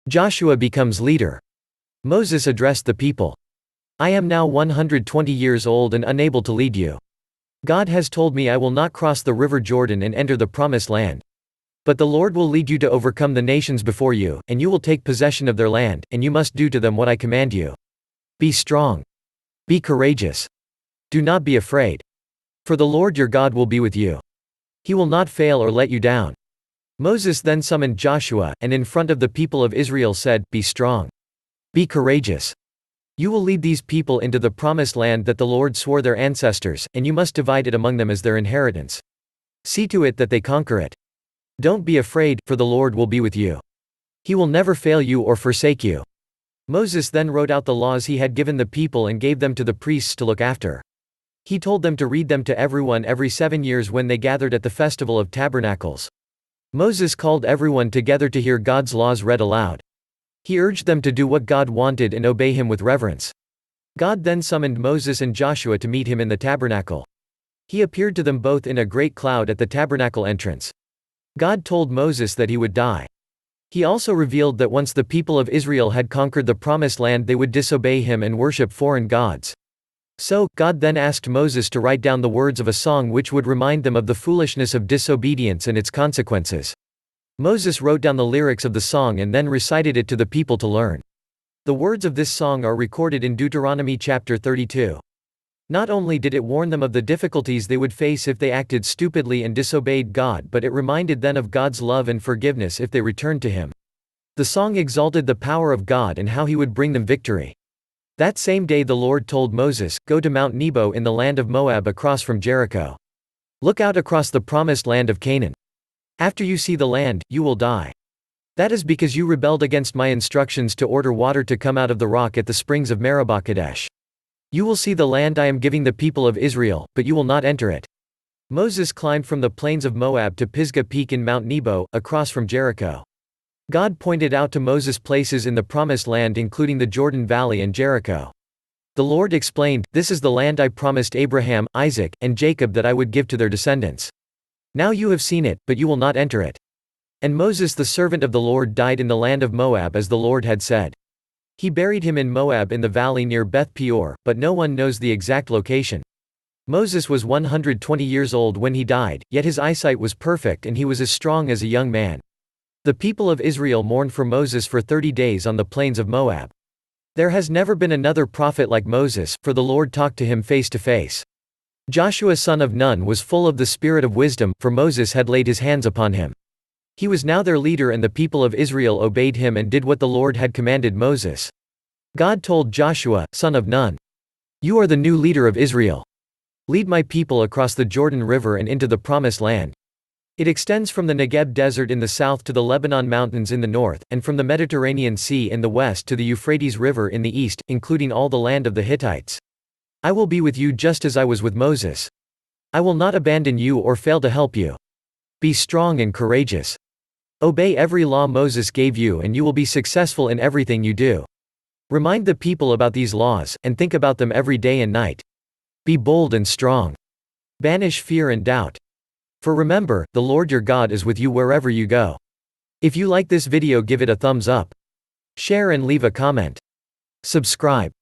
Joshua becomes leader. Moses addressed the people. I am now 120 years old and unable to lead you. God has told me I will not cross the river Jordan and enter the promised land. But the Lord will lead you to overcome the nations before you, and you will take possession of their land, and you must do to them what I command you. Be strong. Be courageous. Do not be afraid. For the Lord your God will be with you. He will not fail or let you down. Moses then summoned Joshua, and in front of the people of Israel said, Be strong. Be courageous. You will lead these people into the promised land that the Lord swore their ancestors, and you must divide it among them as their inheritance. See to it that they conquer it. Don't be afraid, for the Lord will be with you. He will never fail you or forsake you. Moses then wrote out the laws he had given the people and gave them to the priests to look after. He told them to read them to everyone every 7 years when they gathered at the Festival of Tabernacles. Moses called everyone together to hear God's laws read aloud. He urged them to do what God wanted and obey him with reverence. God then summoned Moses and Joshua to meet him in the tabernacle. He appeared to them both in a great cloud at the tabernacle entrance. God told Moses that he would die. He also revealed that once the people of Israel had conquered the promised land they would disobey him and worship foreign gods. So, God then asked Moses to write down the words of a song which would remind them of the foolishness of disobedience and its consequences. Moses wrote down the lyrics of the song and then recited it to the people to learn. The words of this song are recorded in Deuteronomy chapter 32. Not only did it warn them of the difficulties they would face if they acted stupidly and disobeyed God, but it reminded them of God's love and forgiveness if they returned to him. The song exalted the power of God and how he would bring them victory. That same day the Lord told Moses, Go to Mount Nebo in the land of Moab across from Jericho. Look out across the promised land of Canaan. After you see the land, you will die. That is because you rebelled against my instructions to order water to come out of the rock at the springs of Meribah Kadesh. You will see the land I am giving the people of Israel, but you will not enter it. Moses climbed from the plains of Moab to Pisgah Peak in Mount Nebo, across from Jericho. God pointed out to Moses places in the promised land including the Jordan Valley and Jericho. The Lord explained, This is the land I promised Abraham, Isaac, and Jacob that I would give to their descendants. Now you have seen it, but you will not enter it. And Moses the servant of the Lord died in the land of Moab as the Lord had said. He buried him in Moab in the valley near Beth Peor, but no one knows the exact location. Moses was 120 years old when he died, yet his eyesight was perfect and he was as strong as a young man. The people of Israel mourned for Moses for 30 days on the plains of Moab. There has never been another prophet like Moses, for the Lord talked to him face to face. Joshua son of Nun was full of the spirit of wisdom, for Moses had laid his hands upon him. He was now their leader and the people of Israel obeyed him and did what the Lord had commanded Moses. God told Joshua, son of Nun, You are the new leader of Israel. Lead my people across the Jordan River and into the promised land. It extends from the Negeb Desert in the south to the Lebanon Mountains in the north, and from the Mediterranean Sea in the west to the Euphrates River in the east, including all the land of the Hittites. I will be with you just as I was with Moses. I will not abandon you or fail to help you. Be strong and courageous. Obey every law Moses gave you and you will be successful in everything you do. Remind the people about these laws, and think about them every day and night. Be bold and strong. Banish fear and doubt. For remember, the Lord your God is with you wherever you go. If you like this video, give it a thumbs up. Share and leave a comment. Subscribe.